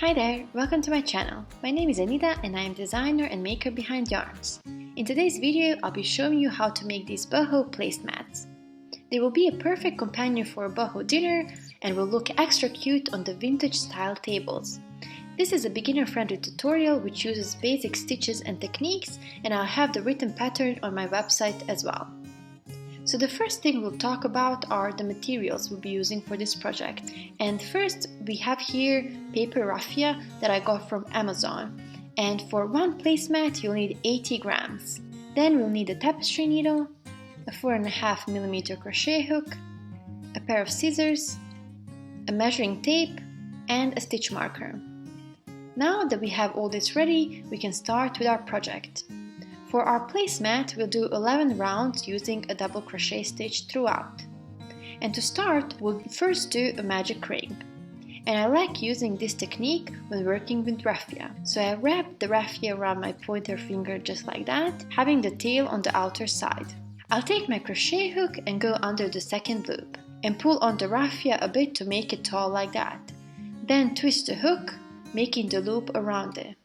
Hi there, welcome to my channel. My name is Anita and I am designer and maker behind yarnS. In today's video, I'll be showing you how to make these boho placemats. They will be a perfect companion for a boho dinner and will look extra cute on the vintage style tables. This is a beginner-friendly tutorial which uses basic stitches and techniques, and I'll have the written pattern on my website as well. So the first thing we'll talk about are the materials we'll be using for this project. And first we have here paper raffia that I got from Amazon. And for one placemat you'll need 80 grams. Then we'll need a tapestry needle, a 4.5mm crochet hook, a pair of scissors, a measuring tape, and a stitch marker. Now that we have all this ready, we can start with our project. For our placemat, we'll do 11 rounds using a double crochet stitch throughout. And to start, we'll first do a magic ring. And I like using this technique when working with raffia. So I wrap the raffia around my pointer finger just like that, having the tail on the outer side. I'll take my crochet hook and go under the second loop, and pull on the raffia a bit to make it tall like that. Then twist the hook, making the loop around it.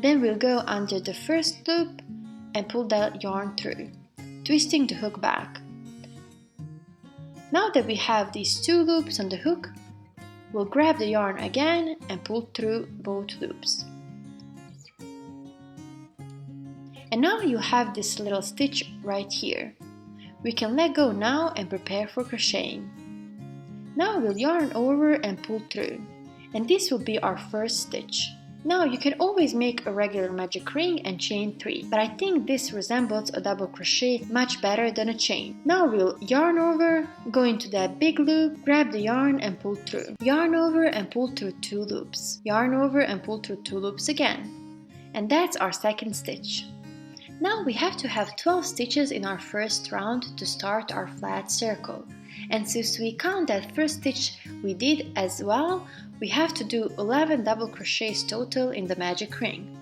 Then we'll go under the first loop, and pull that yarn through, twisting the hook back. Now that we have these two loops on the hook, we'll grab the yarn again and pull through both loops. And now you have this little stitch right here. We can let go now and prepare for crocheting. Now we'll yarn over and pull through, and this will be our first stitch. Now you can always make a regular magic ring and chain 3, but I think this resembles a double crochet much better than a chain. Now we'll yarn over, go into that big loop, grab the yarn and pull through. Yarn over and pull through 2 loops. Yarn over and pull through 2 loops again. And that's our second stitch. Now we have to have 12 stitches in our first round to start our flat circle. And since we count that first stitch we did as well, we have to do 11 double crochets total in the magic ring.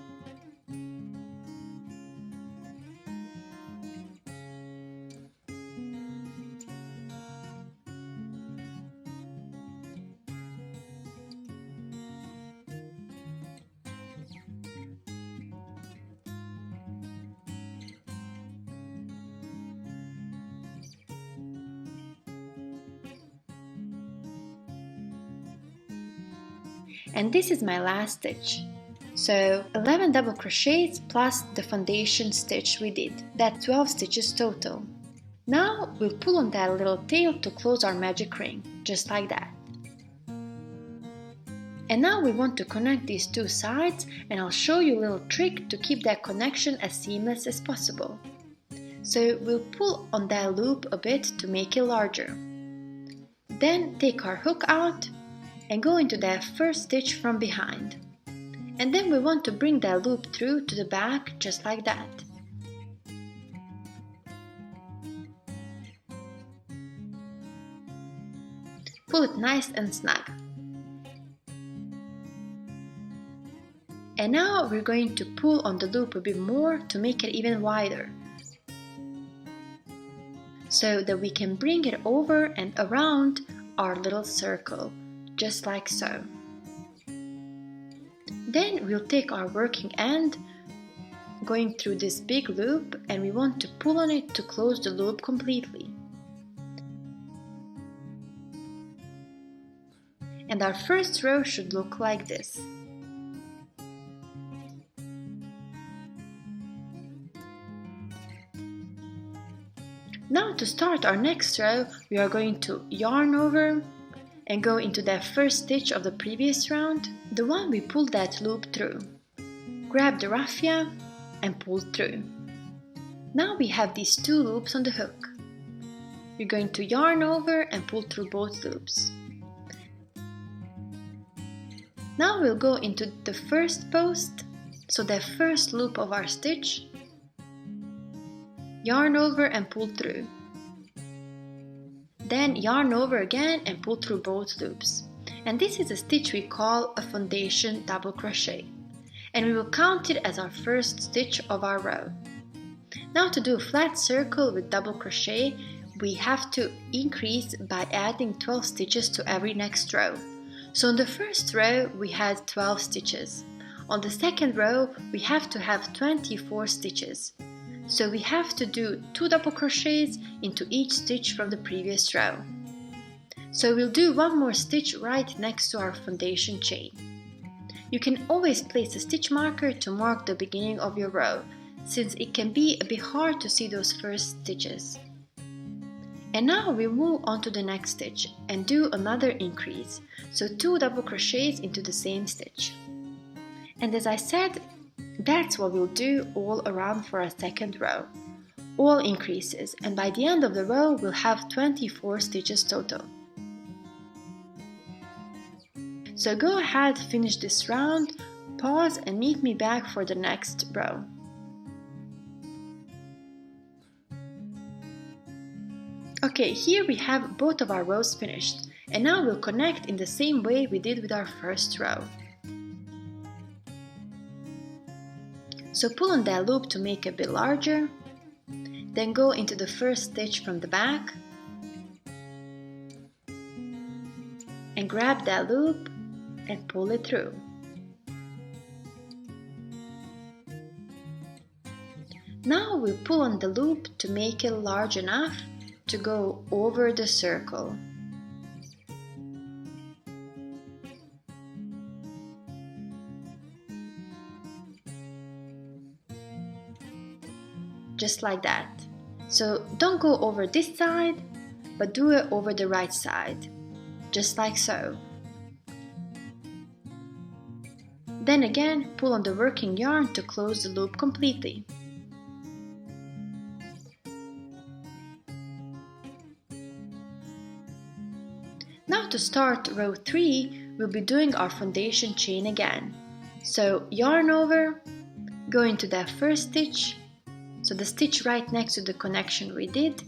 And this is my last stitch. So 11 double crochets plus the foundation stitch we did. That's 12 stitches total. Now we'll pull on that little tail to close our magic ring, just like that. And now we want to connect these two sides, and I'll show you a little trick to keep that connection as seamless as possible. So we'll pull on that loop a bit to make it larger. Then take our hook out and go into that first stitch from behind. And then we want to bring that loop through to the back just like that. Pull it nice and snug. And now we're going to pull on the loop a bit more to make it even wider, so that we can bring it over and around our little circle, just like so. Then we'll take our working end, going through this big loop, and we want to pull on it to close the loop completely. And our first row should look like this. Now to start our next row, we are going to yarn over and go into that first stitch of the previous round, the one we pulled that loop through. Grab the raffia and pull through. Now we have these 2 loops on the hook. We're going to yarn over and pull through both loops. Now we'll go into the first post, so the first loop of our stitch, yarn over and pull through. Then yarn over again and pull through both loops. And this is a stitch we call a foundation double crochet, and we will count it as our first stitch of our row. Now to do a flat circle with double crochet, we have to increase by adding 12 stitches to every next row. So on the first row we had 12 stitches. On the second row we have to have 24 stitches. So we have to do 2 double crochets into each stitch from the previous row. So we'll do one more stitch right next to our foundation chain. You can always place a stitch marker to mark the beginning of your row, since it can be a bit hard to see those first stitches. And now we move on to the next stitch and do another increase, so 2 double crochets into the same stitch. And as I said, that's what we'll do all around for our second row. All increases, and by the end of the row we'll have 24 stitches total. So go ahead, finish this round, pause and meet me back for the next row. Okay, here we have both of our rows finished, and now we'll connect in the same way we did with our first row. So pull on that loop to make it a bit larger, then go into the first stitch from the back and grab that loop and pull it through. Now we'll pull on the loop to make it large enough to go over the circle. Just like that. So don't go over this side, but do it over the right side, just like so. Then again, pull on the working yarn to close the loop completely. Now to start row 3, we'll be doing our foundation chain again. So yarn over, go into that first stitch, so the stitch right next to the connection we did.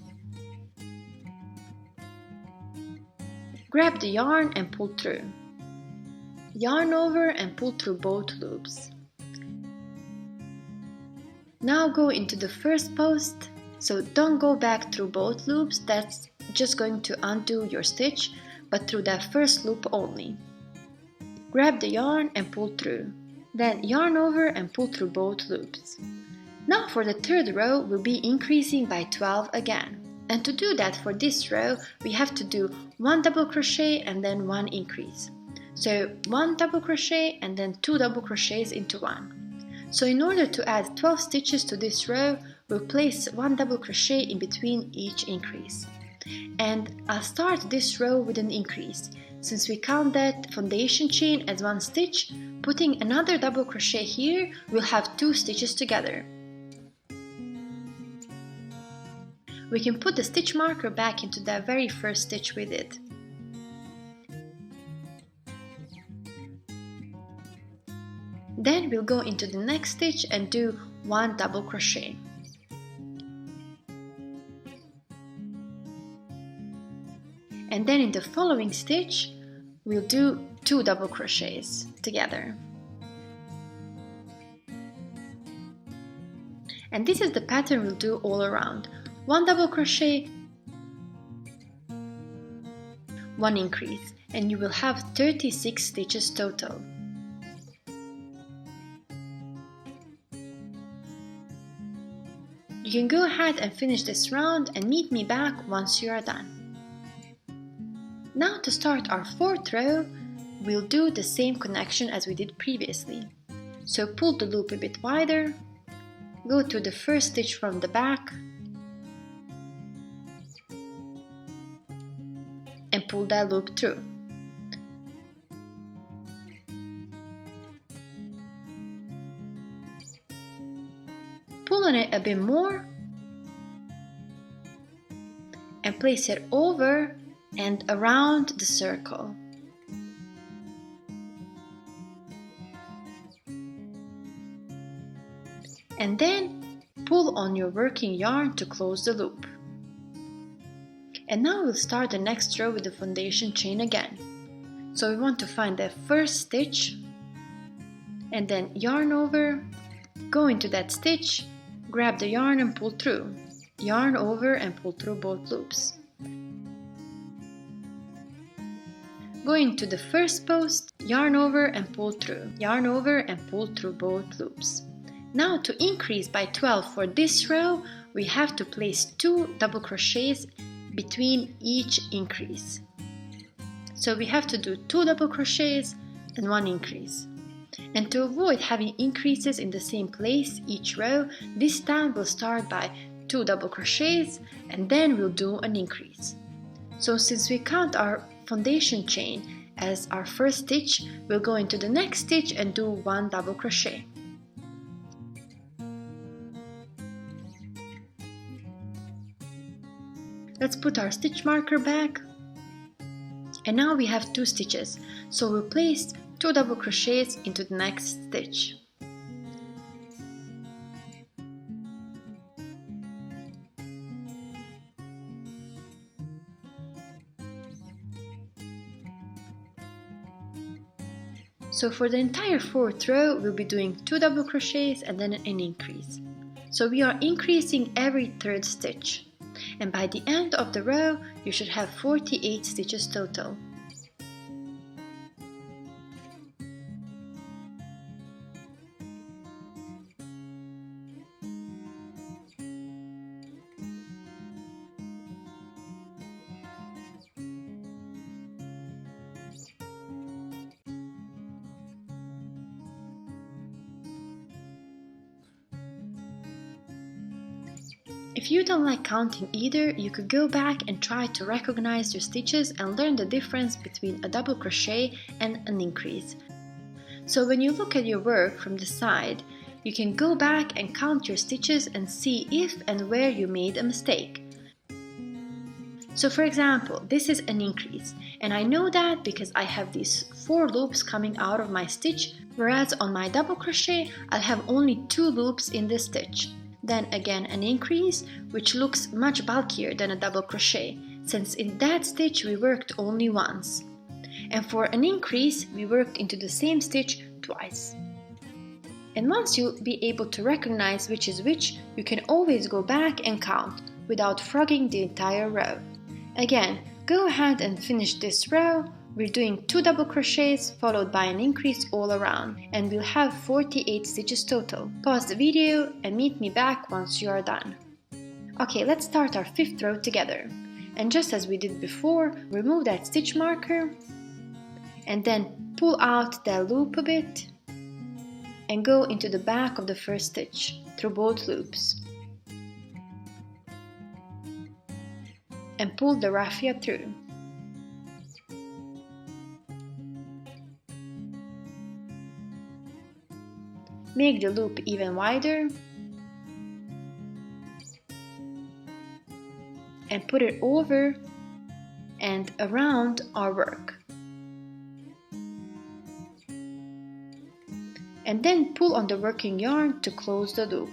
Grab the yarn and pull through. Yarn over and pull through both loops. Now go into the first post, so don't go back through both loops, that's just going to undo your stitch, but through that first loop only. Grab the yarn and pull through, then yarn over and pull through both loops. Now for the third row we'll be increasing by 12 again, and to do that for this row we have to do 1 double crochet and then 1 increase. So 1 double crochet and then 2 double crochets into 1. So in order to add 12 stitches to this row, we'll place 1 double crochet in between each increase. And I'll start this row with an increase. Since we count that foundation chain as 1 stitch, putting another double crochet here, we'll have 2 stitches together. We can put the stitch marker back into that very first stitch we did. Then we'll go into the next stitch and do 1 double crochet. And then in the following stitch, we'll do 2 double crochets together. And this is the pattern we'll do all around. 1 double crochet, 1 increase, and you will have 36 stitches total. You can go ahead and finish this round and meet me back once you are done. Now to start our fourth row, we'll do the same connection as we did previously. So pull the loop a bit wider, go to the first stitch from the back, and pull that loop through. Pull on it a bit more and place it over and around the circle. And then pull on your working yarn to close the loop. And now we'll start the next row with the foundation chain again. So we want to find the first stitch and then yarn over, go into that stitch, grab the yarn and pull through, yarn over and pull through both loops. Go into the first post, yarn over and pull through, yarn over and pull through both loops. Now to increase by 12 for this row, we have to place 2 double crochets between each increase. So we have to do 2 double crochets and 1 increase. And to avoid having increases in the same place each row, this time we'll start by 2 double crochets and then we'll do an increase. So since we count our foundation chain as our first stitch, we'll go into the next stitch and do 1 double crochet. Let's put our stitch marker back. And now we have 2 stitches, so we'll place 2 double crochets into the next stitch. So for the entire 4th row, we'll be doing 2 double crochets and then an increase. So we are increasing every 3rd stitch. And by the end of the row, you should have 48 stitches total. If you don't like counting either, you could go back and try to recognize your stitches and learn the difference between a double crochet and an increase. So when you look at your work from the side, you can go back and count your stitches and see if and where you made a mistake. So for example, this is an increase, and I know that because I have these 4 loops coming out of my stitch, whereas on my double crochet I'll have only 2 loops in this stitch. Then again an increase, which looks much bulkier than a double crochet, since in that stitch we worked only once. And for an increase, we worked into the same stitch twice. And once you'll be able to recognize which is which, you can always go back and count, without frogging the entire row. Again, go ahead and finish this row. We're doing 2 double crochets followed by an increase all around, and we'll have 48 stitches total. Pause the video and meet me back once you are done. Okay, let's start our 5th row together. And just as we did before, remove that stitch marker and then pull out that loop a bit and go into the back of the first stitch through both loops. And pull the raffia through. Make the loop even wider and put it over and around our work. And then pull on the working yarn to close the loop.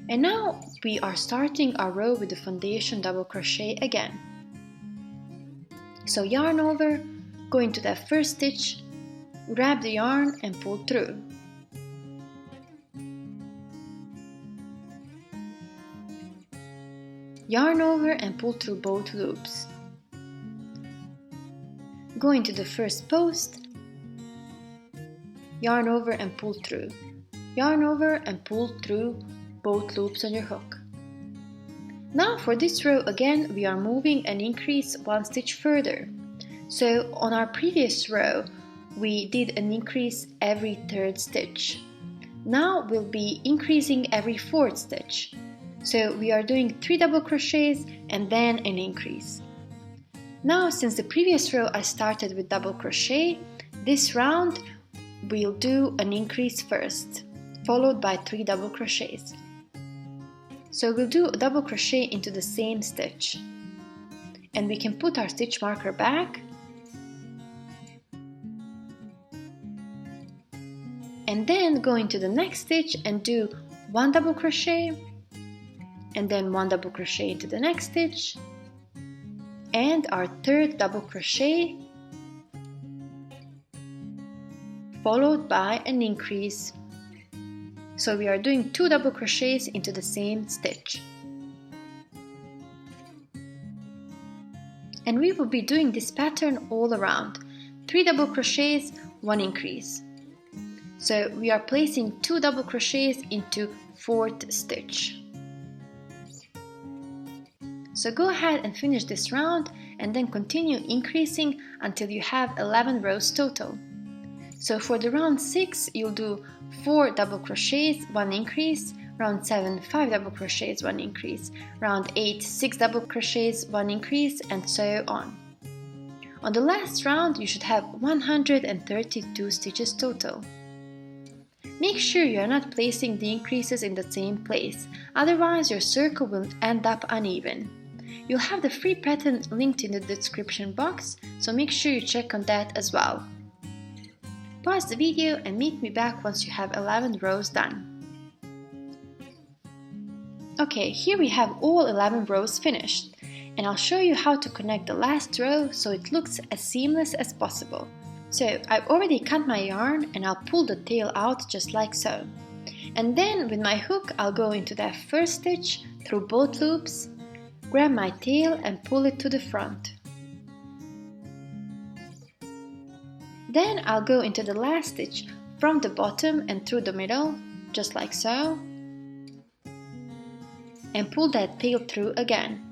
And now we are starting our row with the foundation double crochet again. So yarn over, go into that first stitch, grab the yarn and pull through. Yarn over and pull through both loops. Go into the first post, yarn over and pull through. Yarn over and pull through both loops on your hook. Now for this row again, we are moving an increase 1 stitch further. So on our previous row, we did an increase every 3rd stitch. Now we'll be increasing every 4th stitch. So we are doing 3 double crochets and then an increase. Now since the previous row I started with double crochet, this round we'll do an increase first, followed by 3 double crochets. So we'll do a double crochet into the same stitch. And we can put our stitch marker back. And then go into the next stitch and do 1 double crochet. And then 1 double crochet into the next stitch. And our 3rd double crochet. Followed by an increase. So we are doing 2 double crochets into the same stitch. And we will be doing this pattern all around. 3 double crochets, 1 increase. So we are placing 2 double crochets into 4th stitch. So go ahead and finish this round and then continue increasing until you have 11 rows total. So for the round 6, you'll do 4 double crochets, 1 increase, round 7, 5 double crochets, 1 increase, round 8, 6 double crochets, 1 increase, and so on. On the last round, you should have 132 stitches total. Make sure you are not placing the increases in the same place, otherwise your circle will end up uneven. You'll have the free pattern linked in the description box, so make sure you check on that as well. Pause the video and meet me back once you have 11 rows done. Okay, here we have all 11 rows finished, and I'll show you how to connect the last row so it looks as seamless as possible. So I've already cut my yarn and I'll pull the tail out just like so. And then with my hook I'll go into that first stitch through both loops, grab my tail and pull it to the front. Then I'll go into the last stitch from the bottom and through the middle, just like so, and pull that tail through again.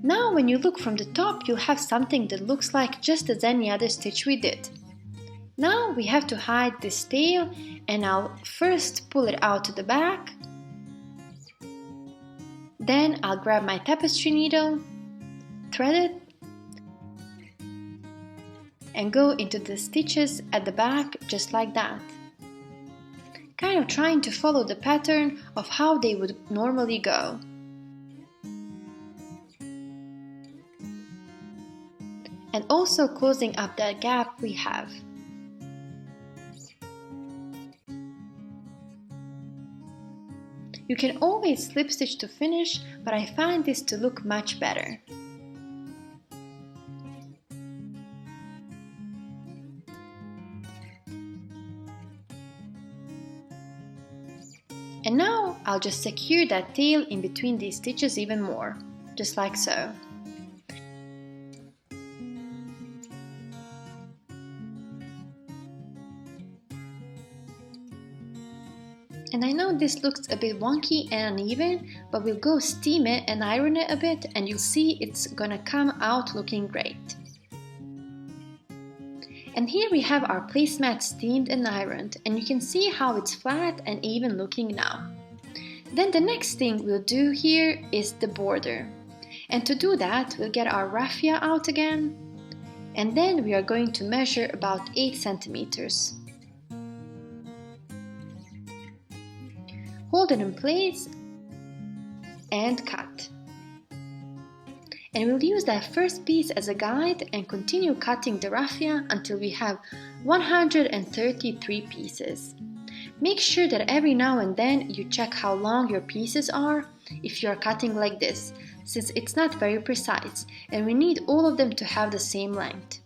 Now when you look from the top, you'll have something that looks like just as any other stitch we did. Now we have to hide this tail, and I'll first pull it out to the back. Then I'll grab my tapestry needle, thread it, and go into the stitches at the back just like that. Kind of trying to follow the pattern of how they would normally go. And also closing up that gap we have. You can always slip stitch to finish, but I find this to look much better. And now I'll just secure that tail in between these stitches even more, just like so. And I know this looks a bit wonky and uneven, but we'll go steam it and iron it a bit and you'll see it's gonna come out looking great. And here we have our placemat steamed and ironed, and you can see how it's flat and even looking now. Then the next thing we'll do here is the border. And to do that, we'll get our raffia out again, and then we are going to measure about 8 centimeters. Hold it in place and cut. And we'll use that first piece as a guide and continue cutting the raffia until we have 133 pieces. Make sure that every now and then you check how long your pieces are if you are cutting like this, since it's not very precise and we need all of them to have the same length.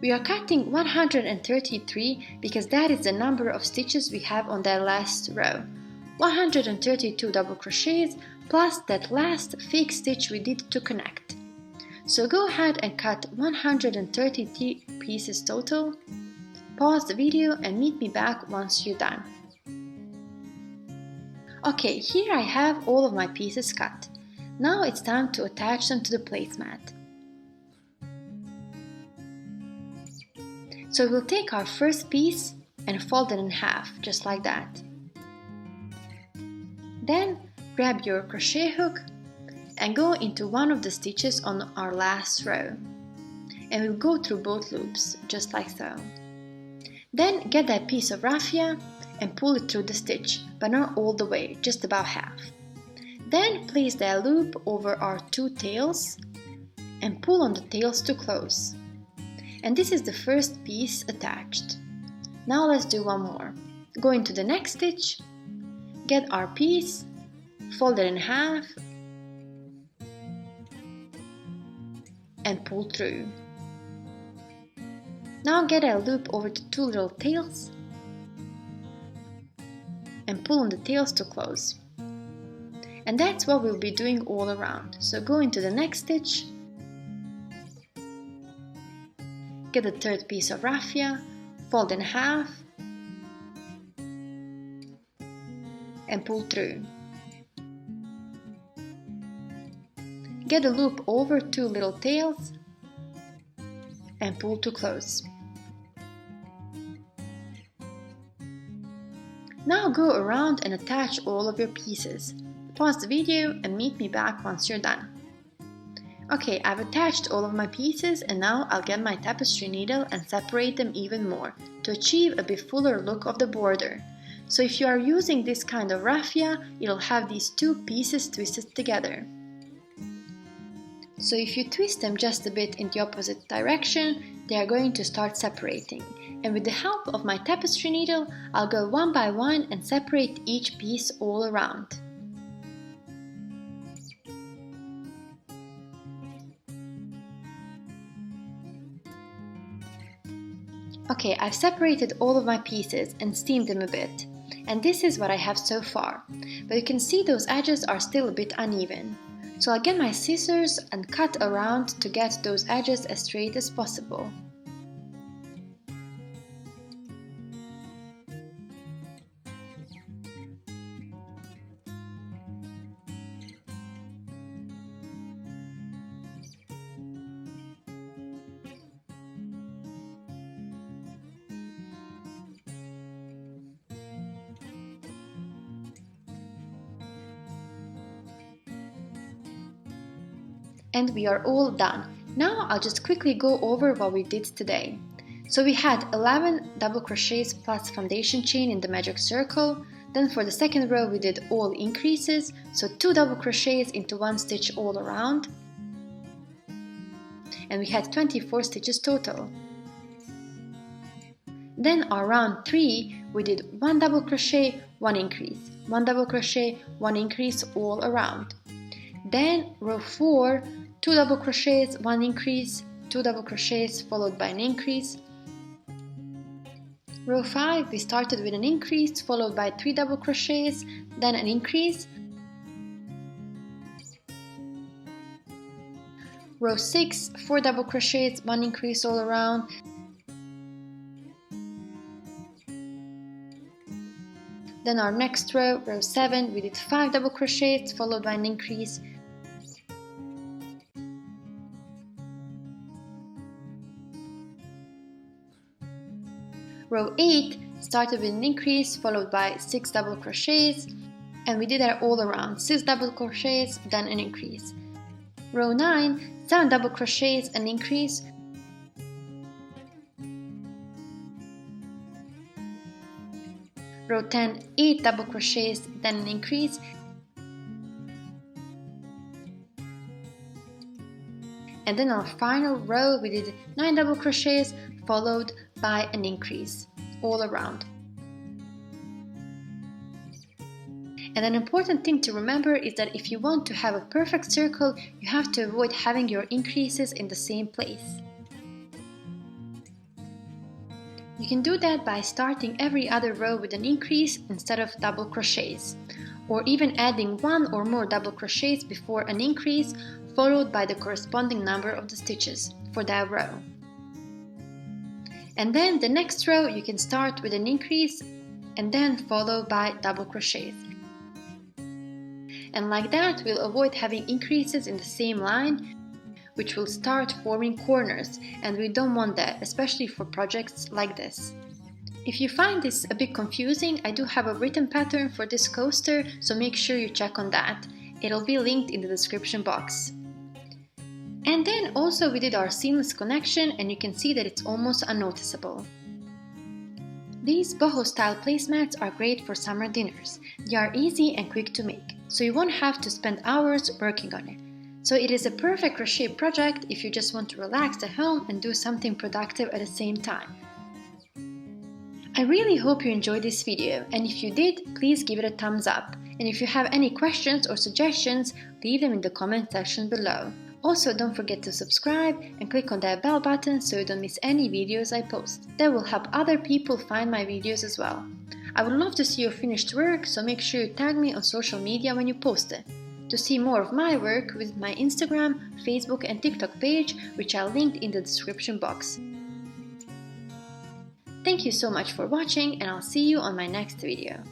We are cutting 133 because that is the number of stitches we have on that last row. 132 double crochets plus that last fake stitch we did to connect. So go ahead and cut 133 pieces total. Pause the video and meet me back once you're done. Okay, here I have all of my pieces cut. Now it's time to attach them to the placemat. So we'll take our first piece and fold it in half, just like that. Then grab your crochet hook and go into one of the stitches on our last row. And we'll go through both loops, just like so. Then get that piece of raffia and pull it through the stitch, but not all the way, just about half. Then place that loop over our 2 tails and pull on the tails to close. And this is the first piece attached. Now let's do one more. Go into the next stitch, get our piece, fold it in half, and pull through. Now get a loop over the two little tails and pull on the tails to close. And that's what we'll be doing all around. So go into the next stitch, get the third piece of raffia, fold in half, and pull through. Get a loop over two little tails and pull to close. Now go around and attach all of your pieces. Pause the video and meet me back once you're done. Okay, I've attached all of my pieces and now I'll get my tapestry needle and separate them even more to achieve a bit fuller look of the border. So if you are using this kind of raffia, it'll have these two pieces twisted together. So if you twist them just a bit in the opposite direction, they are going to start separating. And with the help of my tapestry needle, I'll go one by one and separate each piece all around. Okay, I've separated all of my pieces and steamed them a bit. And this is what I have so far. But you can see those edges are still a bit uneven. So I'll get my scissors and cut around to get those edges as straight as possible. And we are all done. Now I'll just quickly go over what we did today. So we had 11 double crochets plus foundation chain in the magic circle. Then for the second row we did all increases, so 2 double crochets into 1 stitch all around. And we had 24 stitches total. Then our round 3 we did 1 double crochet, 1 increase, 1 double crochet, 1 increase all around. Then row 4, 2 double crochets, 1 increase, 2 double crochets followed by an increase. Row 5 we started with an increase followed by 3 double crochets, then an increase. Row 6, 4 double crochets, 1 increase all around. Then our next row, row 7, we did 5 double crochets followed by an increase. Row 8 started with an increase followed by 6 double crochets, and we did that all around, 6 double crochets, then an increase. Row 9, 7 double crochets, an increase. Row 10, 8 double crochets, then an increase. And then our final row we did 9 double crochets followed by an increase all around. And an important thing to remember is that if you want to have a perfect circle, you have to avoid having your increases in the same place. You can do that by starting every other row with an increase instead of double crochets, or even adding 1 or more double crochets before an increase followed by the corresponding number of the stitches for that row. And then the next row you can start with an increase and then follow by double crochets. And like that we'll avoid having increases in the same line, which will start forming corners, and we don't want that, especially for projects like this. If you find this a bit confusing, I do have a written pattern for this coaster, so make sure you check on that. It'll be linked in the description box. And then also we did our seamless connection, and you can see that it's almost unnoticeable. These boho style placemats are great for summer dinners. They are easy and quick to make, so you won't have to spend hours working on it. So it is a perfect crochet project if you just want to relax at home and do something productive at the same time. I really hope you enjoyed this video, and if you did, please give it a thumbs up. And if you have any questions or suggestions, leave them in the comment section below. Also, don't forget to subscribe and click on that bell button so you don't miss any videos I post. That will help other people find my videos as well. I would love to see your finished work, so make sure you tag me on social media when you post it. To see more of my work, visit my Instagram, Facebook and TikTok page, which I'll link in the description box. Thank you so much for watching, and I'll see you on my next video.